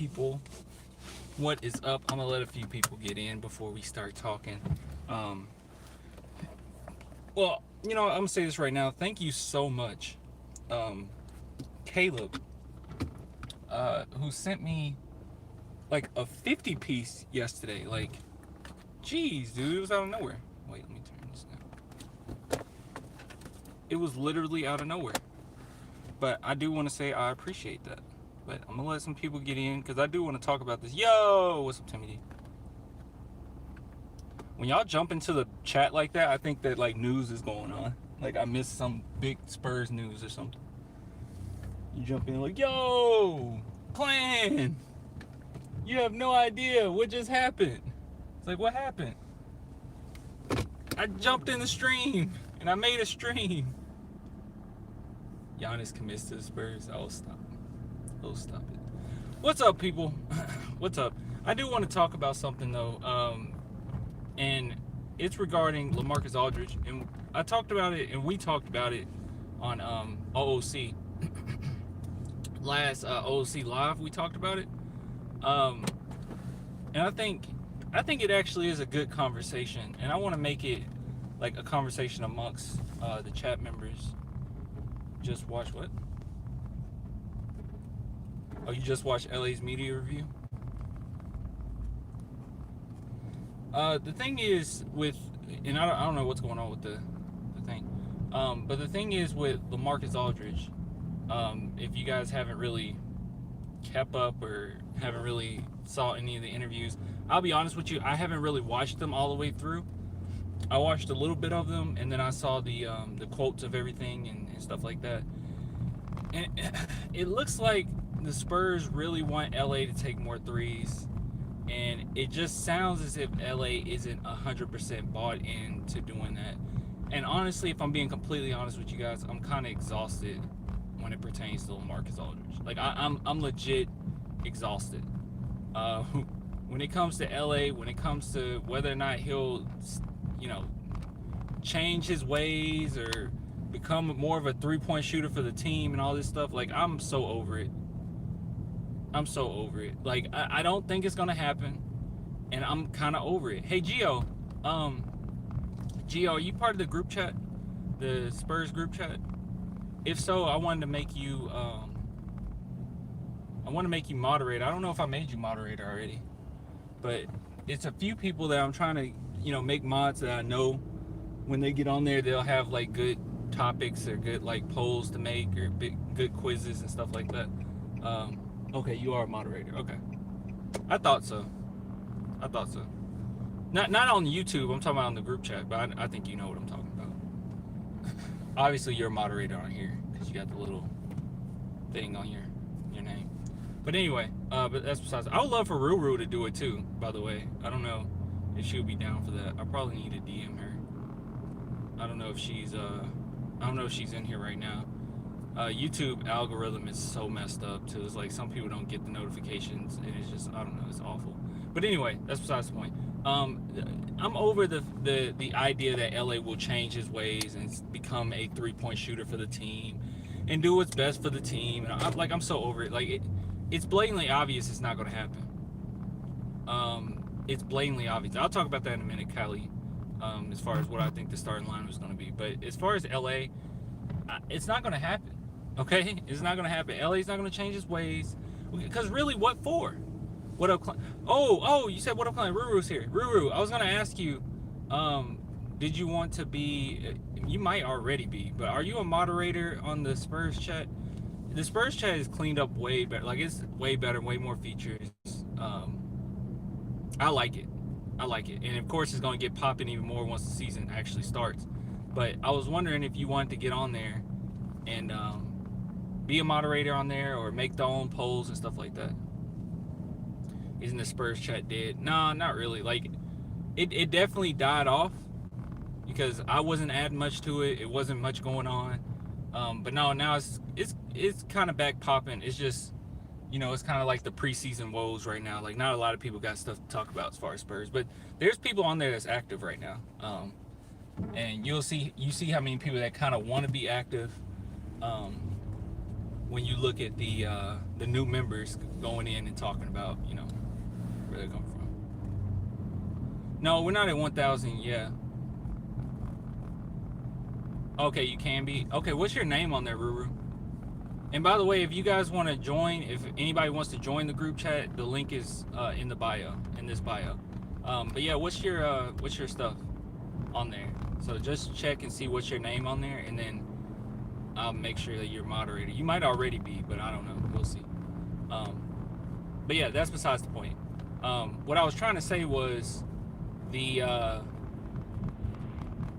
people? What is up? I'm gonna let a few people get in before we start talking. Well, I'm gonna say this right now. Thank you so much, Caleb, who sent me like a 50 piece yesterday. Like, geez, dude, it was out of nowhere. Wait, let me turn this down. It was literally out of nowhere. But I do want to say I appreciate that. But I'm gonna let some people get in because I do want to talk about this. Yo, what's up, Timothy? When y'all jump into the chat like that, I think that like news is going on. Like I missed some big Spurs news or something. You jump in like, yo, clan, you have no idea what just happened. It's like, what happened? I jumped in the stream and I made a stream. Giannis commits to the Spurs. Oh, stop. Oh, stop it. What's up, people? What's up? I do want to talk about something though. And it's regarding Lamarcus Aldridge, and I talked about it, and we talked about it on OOC last OOC live. We talked about it, and I think it actually is a good conversation, and I want to make it like a conversation amongst the chat members. Just watch what? Oh, you just watched LA's media review? The thing is with, and I don't know what's going on with the thing, but the thing is with Lamarcus Aldridge, if you guys haven't really kept up or haven't really saw any of the interviews, I'll be honest with you, I haven't really watched them all the way through. I watched a little bit of them, and then I saw the quotes of everything and stuff like that. And it looks like the Spurs really want LA to take more threes. And it just sounds as if LA isn't 100% bought into doing that. And honestly, if I'm being completely honest with you guys, I'm kind of exhausted when it pertains to Lamarcus Aldridge. Like I'm legit exhausted. When it comes to LA, when it comes to whether or not he'll, change his ways or become more of a three-point shooter for the team and all this stuff, like I'm so over it. I'm so over it. Like, I don't think it's gonna happen, and I'm kind of over it. Hey, Gio, are you part of the group chat, the Spurs group chat? If so, I wanted to make you, moderator. I don't know if I made you moderator already, but it's a few people that I'm trying to, make mods that I know when they get on there, they'll have like good topics or good like polls to make or good quizzes and stuff like that. Okay, you are a moderator. Okay. I thought so. Not on YouTube. I'm talking about on the group chat, but I think you know what I'm talking about. Obviously, you're a moderator on here because you got the little thing on your name. But anyway, but that's besides. I would love for Ruru to do it too, by the way. I don't know if she would be down for that. I probably need to DM her. I don't know if she's in here right now. YouTube algorithm is so messed up too. It's like some people don't get the notifications, and it's just, I don't know, it's awful. But anyway, that's besides the point. I'm over the idea that LA will change his ways and become a three-point shooter for the team and do what's best for the team. And I'm so over it. Like it's blatantly obvious it's not going to happen. It's blatantly obvious. I'll talk about that in a minute, Kylie. As far as what I think the starting line was going to be, but as far as LA, it's not going to happen. Okay, it's not going to happen. LA's not going to change its ways. Because really, what for? What up, Klein? Oh, you said what up, Klein? Ruru's here. Ruru, I was going to ask you, did you want to be, you might already be, but are you a moderator on the Spurs chat? The Spurs chat is cleaned up way better. Like, it's way better, way more features. I like it. And of course, it's going to get popping even more once the season actually starts. But I was wondering if you wanted to get on there and be a moderator on there or make their own polls and stuff like that. Isn't the Spurs chat dead? Nah, not really. Like, it definitely died off because I wasn't adding much to it. It wasn't much going on. But no, now it's kind of back popping. It's just, it's kind of like the preseason woes right now. Like, not a lot of people got stuff to talk about as far as Spurs, but there's people on there that's active right now. And you see how many people that kind of want to be active. when you look at the new members going in and talking about, you know, where they come from. No, we're not at 1,000. Yeah. Okay, you can be. Okay, what's your name on there, Ruru? And by the way, if you guys want to join, if anybody wants to join the group chat, the link is in the bio, in this bio. But yeah, what's your stuff on there? So just check and see what's your name on there, and then I'll make sure that you're moderator. You might already be, but I don't know. We'll see. But yeah, that's besides the point. What I was trying to say was the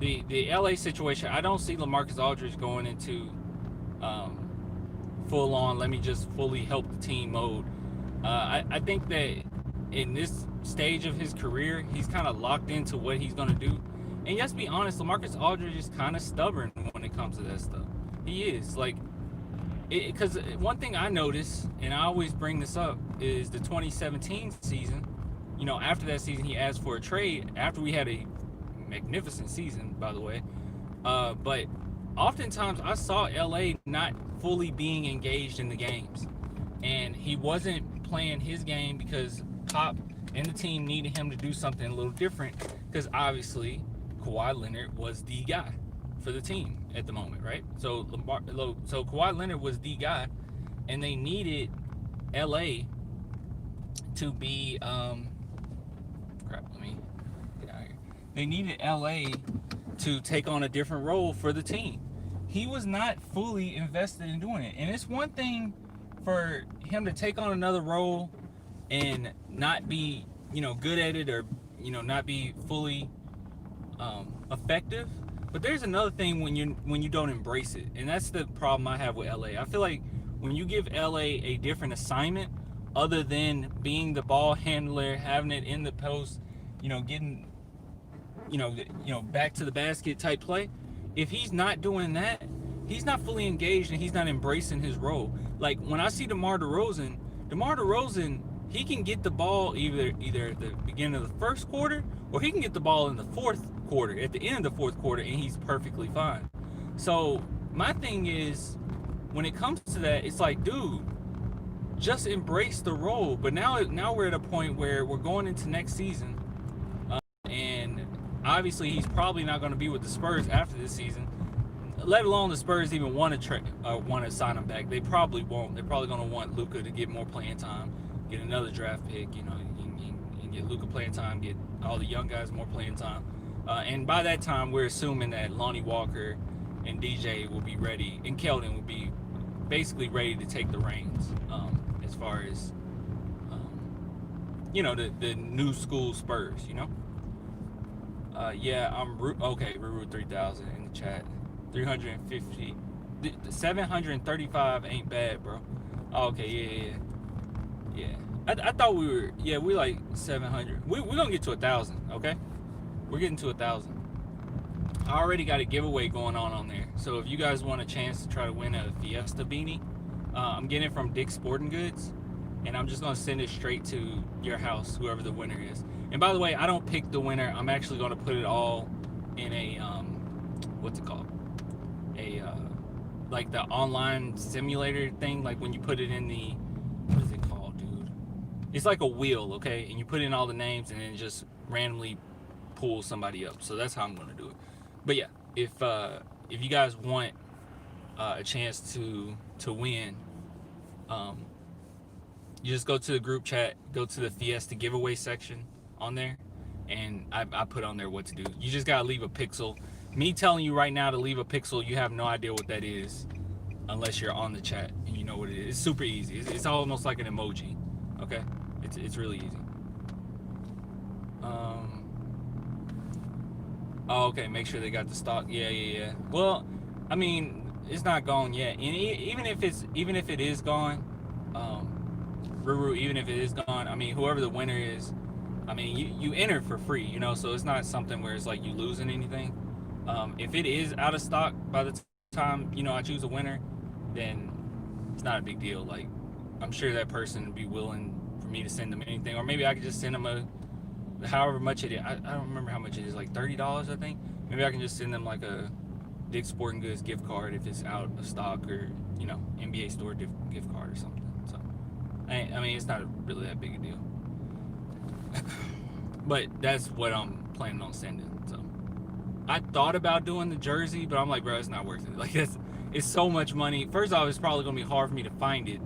LA situation. I don't see Lamarcus Aldridge going into full on, let me just fully help the team mode. I think that in this stage of his career, he's kind of locked into what he's going to do. And let's be honest, Lamarcus Aldridge is kind of stubborn when it comes to that stuff. He is. Like, because one thing I noticed, and I always bring this up, is the 2017 season. You know, after that season, he asked for a trade after we had a magnificent season, by the way. But oftentimes I saw LA not fully being engaged in the games, and he wasn't playing his game because Pop and the team needed him to do something a little different, because obviously Kawhi Leonard was the guy for the team at the moment, right? So Kawhi Leonard was the guy, and they needed LA to be let me get out of here. They needed LA to take on a different role for the team. He was not fully invested in doing it. And it's one thing for him to take on another role and not be, you know, good at it, or, you know, not be fully effective. But there's another thing when you don't embrace it. And that's the problem I have with LA. I feel like when you give LA a different assignment other than being the ball handler, having it in the post, you know, getting, you know, back to the basket type play. If he's not doing that, he's not fully engaged and he's not embracing his role. Like when I see DeMar DeRozan, he can get the ball either at the beginning of the first quarter, or he can get the ball in the fourth quarter, at the end of the fourth quarter, and he's perfectly fine. So my thing is, when it comes to that, it's like, dude, just embrace the role. But now we're at a point where we're going into next season, and obviously he's probably not going to be with the Spurs after this season, let alone the Spurs even want to sign him back. They probably won't. They're probably going to want Luka to get more playing time, get another draft pick, you know, and get Luka playing time, get all the young guys more playing time. And by that time, we're assuming that Lonnie Walker and DJ will be ready, and Keldon will be basically ready to take the reins, as far as, you know, the new school Spurs, you know? Yeah, okay, Ruru 3000 in the chat. 350, 735 ain't bad, bro. Oh, okay, yeah. I thought we like 700. We're gonna get to 1,000, okay? We're getting to 1,000. I already got a giveaway going on there. So if you guys want a chance to try to win a Fiesta beanie, I'm getting it from Dick's Sporting Goods, and I'm just gonna send it straight to your house, whoever the winner is. And by the way, I don't pick the winner. I'm actually gonna put it all in a what's it called? Like the online simulator thing, like when you put it in the, what is it called, dude? It's like a wheel, okay? And you put in all the names and then just randomly pull somebody up. So that's how I'm gonna do it. But yeah, if you guys want a chance to win, you just go to the group chat, go to the Fiesta giveaway section on there, and I put on there what to do. You just gotta leave a pixel. Me telling you right now to leave a pixel, you have no idea what that is unless you're on the chat and you know what it is. It's super easy. It's almost like an emoji, okay? It's really easy. Oh, okay, make sure they got the stock. Yeah. Well, I mean, it's not gone yet. And even if it is gone, Ruru, even if it is gone, I mean, whoever the winner is, I mean, you enter for free, you know, so it's not something where it's like you losing anything. If it is out of stock by the time, you know, I choose a winner, then it's not a big deal. Like, I'm sure that person would be willing for me to send them anything, or maybe I could just send them however much it is. I don't remember how much it is, like $30, I think. Maybe I can just send them like a Dick's Sporting Goods gift card if it's out of stock, or NBA store gift card or something. So I mean, it's not really that big a deal. But that's what I'm planning on sending. So I thought about doing the jersey, but I'm like, bro, it's not worth it. Like, it's so much money. First off, it's probably gonna be hard for me to find it,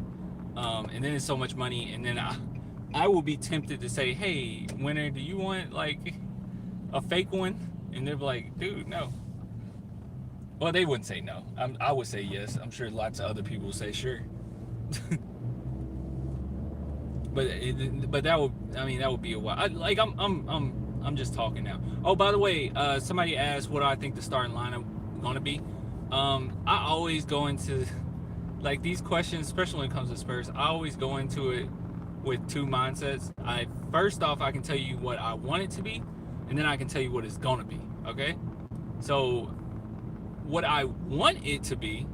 and then it's so much money, and then I will be tempted to say, hey, winner, do you want like a fake one? And they'll be like, dude, no. Well, they wouldn't say no. I would say yes. I'm sure lots of other people would say sure. but that would be a while. I'm just talking now. Oh, by the way, somebody asked what I think the starting lineup gonna be. I always go into like these questions, especially when it comes to Spurs. I always go into it with two mindsets. First off, I can tell you what I want it to be, and then I can tell you what it's gonna be. Okay, so what I want it to be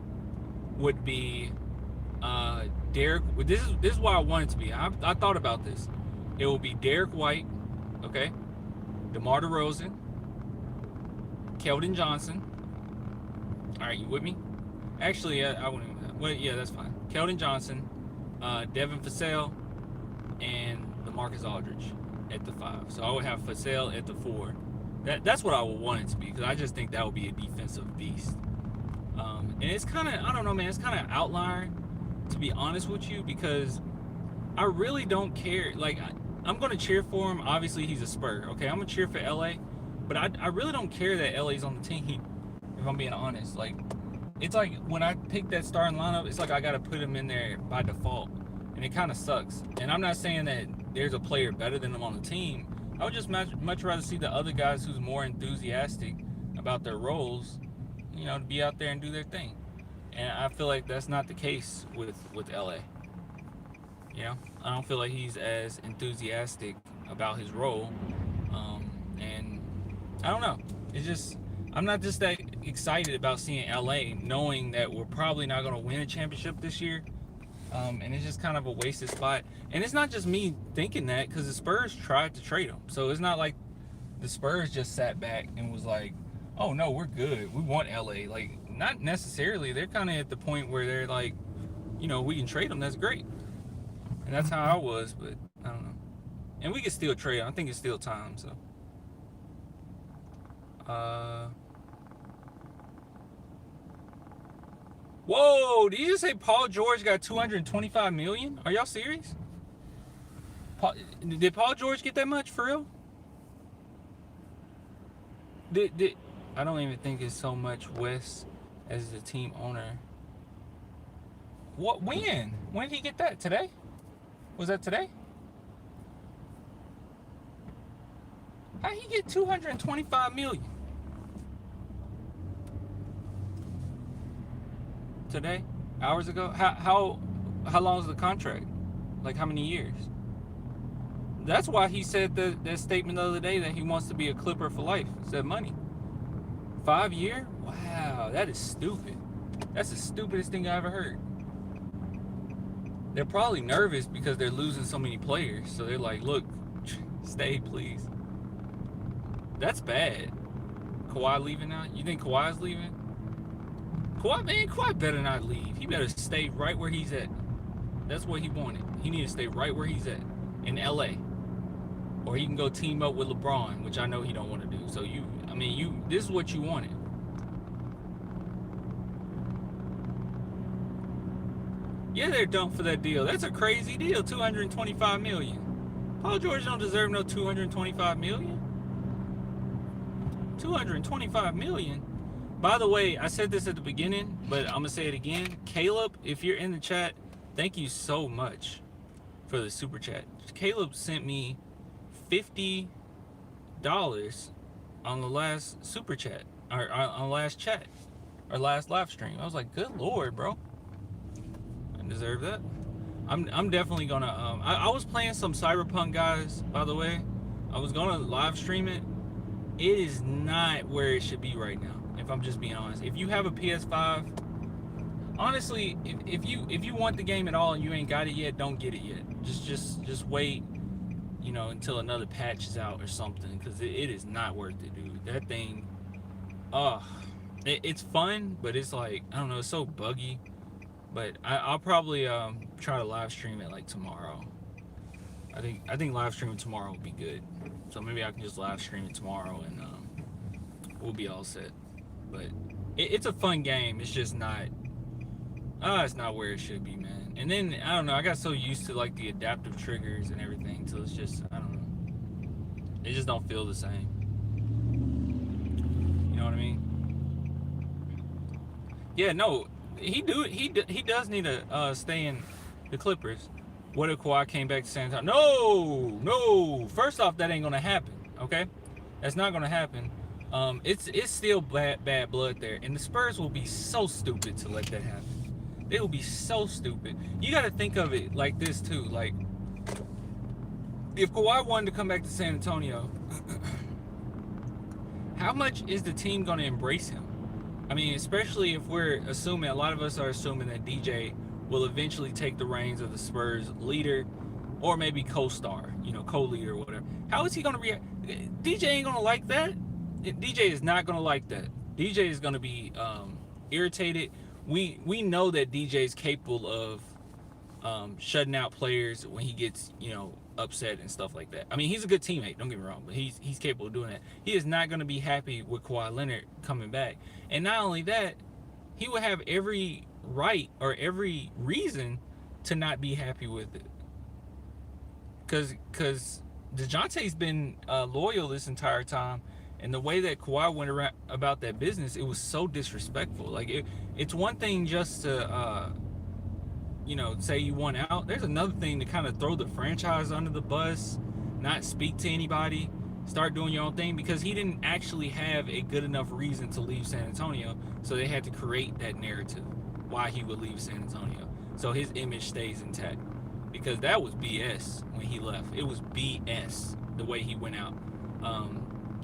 would be Derek. This is what I want it to be. I thought about this. It will be Derek White, okay, DeMar DeRozan, Keldon Johnson. All right, you with me? Actually, I wouldn't. Well, yeah, that's fine. Keldon Johnson, Devin Vassell, and Lamarcus Aldridge at the 5. So I would have Vassell at the 4. That's what I would want it to be, because I just think that would be a defensive beast. And it's kind of, I don't know, man, it's kind of outlier, to be honest with you, because I really don't care. Like, I'm going to cheer for him. Obviously, he's a Spur, okay? I'm going to cheer for LA, but I really don't care that LA's on the team, if I'm being honest. Like, it's like when I pick that starting lineup, it's like I got to put him in there by default, and it kind of sucks. And I'm not saying that there's a player better than him on the team. I would just much rather see the other guys who's more enthusiastic about their roles, to be out there and do their thing. And I feel like that's not the case with LA. I don't feel like he's as enthusiastic about his role. And I don't know. It's just, I'm not just that excited about seeing LA, knowing that we're probably not going to win a championship this year. And it's just kind of a wasted spot. And it's not just me thinking that, because the Spurs tried to trade him. So it's not like the Spurs just sat back and was like, oh, no, we're good. We want LA. Like, not necessarily. They're kind of at the point where they're like, we can trade him. That's great. And that's how I was, but I don't know. And we can still trade him. I think it's still time, so. Whoa, did you just say Paul George got $225 million? Are y'all serious? Did Paul George get that much for real? Did I don't even think it's so much Wes as the team owner. What? When? When did he get that? Today? Was that today? How'd he get $225 million? Today? Hours ago? How long is the contract? Like, how many years? That's why he said that statement the other day that he wants to be a Clipper for life. Said money. 5 year? Wow, that is stupid. That's the stupidest thing I ever heard. They're probably nervous because they're losing so many players. So they're like, look, stay, please. That's bad. Kawhi leaving now? You think Kawhi's leaving? Kawhi better not leave. He better stay right where he's at. That's what he wanted. He need to stay right where he's at, in LA. Or he can go team up with LeBron, which I know he don't want to do. So this is what you wanted. Yeah, they're dumped for that deal. That's a crazy deal, $225 million. Paul George don't deserve no $225 million. $225 million. By the way, I said this at the beginning, but I'm gonna say it again. Caleb, if you're in the chat, thank you so much for the super chat. Caleb sent me $50 on the last super chat, or on the last chat, or last live stream. I was like, good Lord, bro. I deserve that. I'm definitely gonna, I was playing some Cyberpunk, guys, by the way. I was gonna live stream it. It is not where it should be right now, if I'm just being honest. If you have a PS5, honestly, if you want the game at all and you ain't got it yet, don't get it yet. Just wait, until another patch is out or something, because it is not worth it, dude. That thing, it's fun, but it's like, I don't know, it's so buggy. But I'll probably try to live stream it like tomorrow. I think live streaming tomorrow will be good. So maybe I can just live stream it tomorrow and we'll be all set. But it's a fun game. It's just not. It's not where it should be, man. And then I don't know. I got so used to like the adaptive triggers and everything, so it's just, I don't know. It just don't feel the same. You know what I mean? Yeah, no. He does need to stay in the Clippers. What if Kawhi came back to San Antonio? No. First off, that ain't gonna happen. Okay, that's not gonna happen. It's still bad blood there, and the Spurs will be so stupid to let that happen. They will be so stupid. You got to think of it like this too. Like, if Kawhi wanted to come back to San Antonio, how much is the team gonna embrace him? I mean, especially if we're assuming, a lot of us are assuming that DJ will eventually take the reins of the Spurs leader, or maybe co-star, co-leader or whatever. How is he gonna react? DJ ain't gonna like that. DJ is not gonna like that. DJ is gonna be irritated. We know that DJ is capable of shutting out players when he gets upset and stuff like that. I mean, he's a good teammate, don't get me wrong, but he's capable of doing that. He is not going to be happy with Kawhi Leonard coming back. And not only that, he would have every right or every reason to not be happy with it. Because DeJounte's been loyal this entire time, and the way that Kawhi went around about that business, it was so disrespectful. Like, it's one thing just to say you want out. There's another thing to kind of throw the franchise under the bus, not speak to anybody, start doing your own thing, because he didn't actually have a good enough reason to leave San Antonio, so they had to create that narrative why he would leave San Antonio, so his image stays intact, because that was BS when he left. It was BS the way he went out,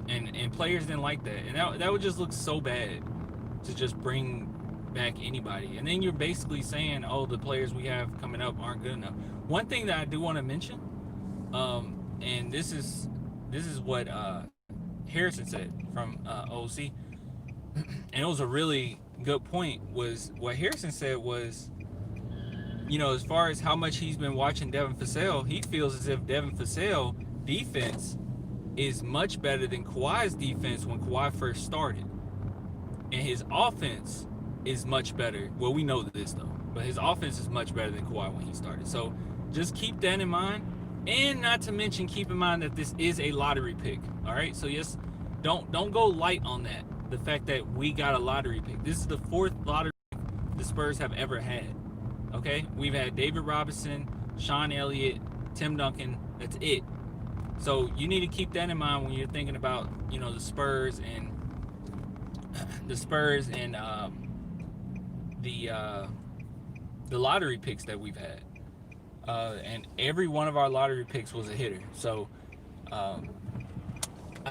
and players didn't like that, and that would just look so bad to just bring back anybody. And then you're basically saying, oh, the players we have coming up aren't good enough. One thing that I do want to mention, and this is what Harrison said from OC, and it was a really good point. Was what Harrison said was, as far as how much he's been watching Devin Vassell, he feels as if Devin Vassell defense is much better than Kawhi's defense when Kawhi first started, and his offense is much better. Well, we know this though, but his offense is much better than Kawhi when he started. So just keep that in mind, and not to mention, keep in mind that this is a lottery pick. All right, so yes, don't go light on that. The fact that we got a lottery pick. This is the 4th lottery pick the Spurs have ever had. Okay, we've had David Robinson, Sean Elliott, Tim Duncan. That's it. So you need to keep that in mind when you're thinking about the Spurs and the lottery picks that we've had, and every one of our lottery picks was a hitter. So I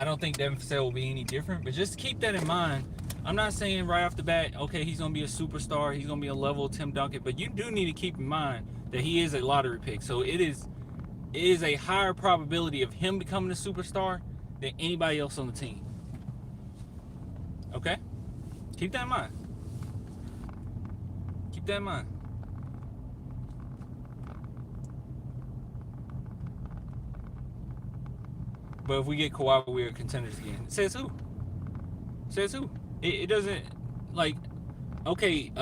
don't think Devin Vassell will be any different, but just keep that in mind. I'm not saying right off the bat, okay, he's going to be a superstar, he's going to be a level of Tim Duncan, but you do need to keep in mind that he is a lottery pick. So it is a higher probability of him becoming a superstar than anybody else on the team. Okay? Keep that in mind. Keep that in mind. But if we get Kawhi, we're contenders again. Says who? Says who? It doesn't, like, okay,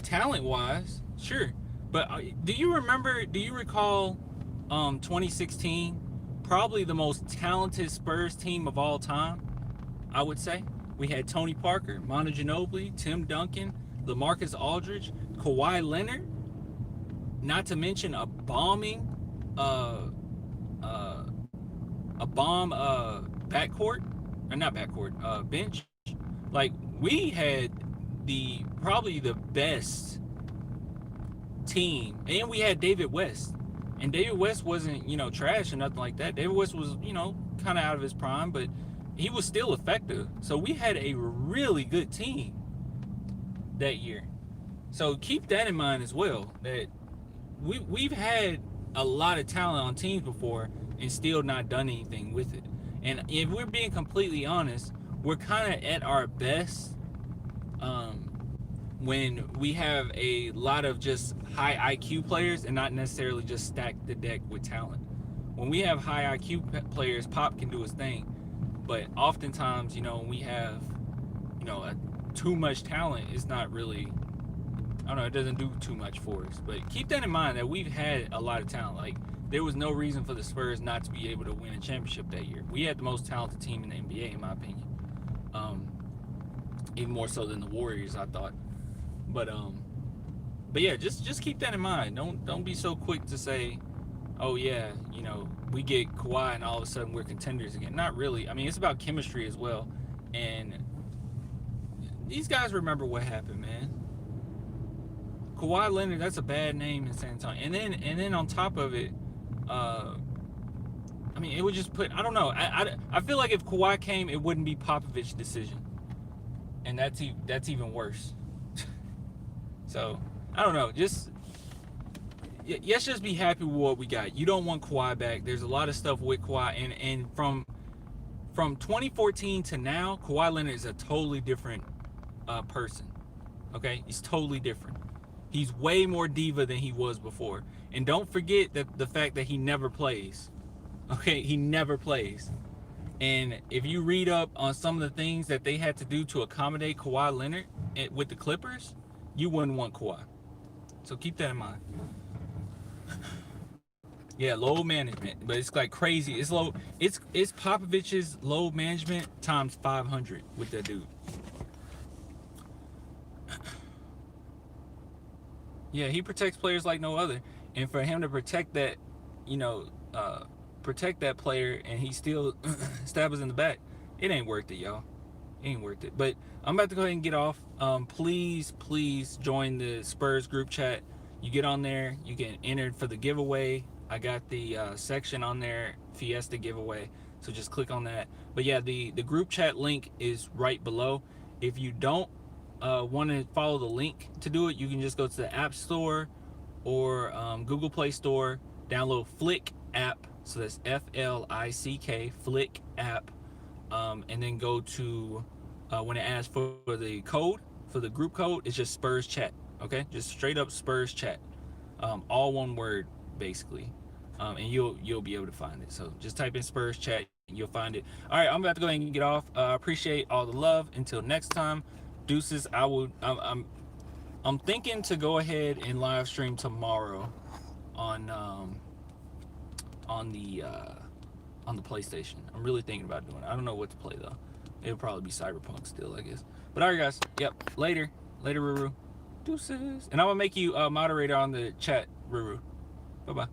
talent-wise, sure. But do you recall 2016? Probably the most talented Spurs team of all time, I would say. We had Tony Parker, Manu Ginobili, Tim Duncan, Lamarcus Aldridge, Kawhi Leonard, not to mention a bombing backcourt, or not backcourt, bench. Like, we had probably the best team, and we had David West, and David West wasn't trash or nothing like that. David West was kind of out of his prime, but he was still effective. So we had a really good team that year. So keep that in mind as well, that we've had a lot of talent on teams before and still not done anything with it. And if we're being completely honest, we're kind of at our best when we have a lot of just high IQ players and not necessarily just stack the deck with talent. When we have high IQ players, Pop can do his thing, but oftentimes, when we have, too much talent, it's not really, I don't know, it doesn't do too much for us. But keep that in mind that we've had a lot of talent. Like, there was no reason for the Spurs not to be able to win a championship that year. We had the most talented team in the NBA, in my opinion. Even more so than the Warriors, I thought. But yeah, just keep that in mind. Don't be so quick to say, oh yeah, we get Kawhi and all of a sudden we're contenders again. Not really. I mean, it's about chemistry as well. And these guys remember what happened, man. Kawhi Leonard, that's a bad name in San Antonio. And then on top of it, I mean, it would just put, I don't know. I feel like if Kawhi came, it wouldn't be Popovich's decision. And that's even worse. So, I don't know. Let's just be happy with what we got. You don't want Kawhi back. There's a lot of stuff with Kawhi. And from 2014 to now, Kawhi Leonard is a totally different person. Okay? He's totally different. He's way more diva than he was before. And don't forget that the fact that he never plays. Okay? He never plays. And if you read up on some of the things that they had to do to accommodate Kawhi Leonard with the Clippers, you wouldn't want Kawhi. So keep that in mind. Yeah, load management, but it's like crazy. It's low. It's Popovich's load management times 500 with that dude. Yeah, he protects players like no other, and for him to protect that, protect that player, and he still stabs in the back, it ain't worth it, y'all. It ain't worth it. But I'm about to go ahead and get off. Please join the Spurs group chat. You get on there, you get entered for the giveaway. I got the section on there, Fiesta giveaway. So just click on that. But yeah, the group chat link is right below. If you don't want to follow the link to do it, you can just go to the App Store or Google Play Store, download Flick app. So that's FLICK, Flick app. And then go to, when it asks for the code, for the group code, it's just Spurs chat. Okay, just straight up Spurs chat, all one word basically, and you'll be able to find it. So just type in Spurs chat and you'll find it. All right, I'm about to go ahead and get off. Appreciate all the love. Until next time, deuces. I'm thinking to go ahead and live stream tomorrow on the PlayStation. I'm really thinking about doing it. I don't know what to play though. It'll probably be Cyberpunk still, I guess. But all right, guys. Yep. Later, Ruru. Deuces. And I'm gonna make you a moderator on the chat, Ruru. Bye-bye.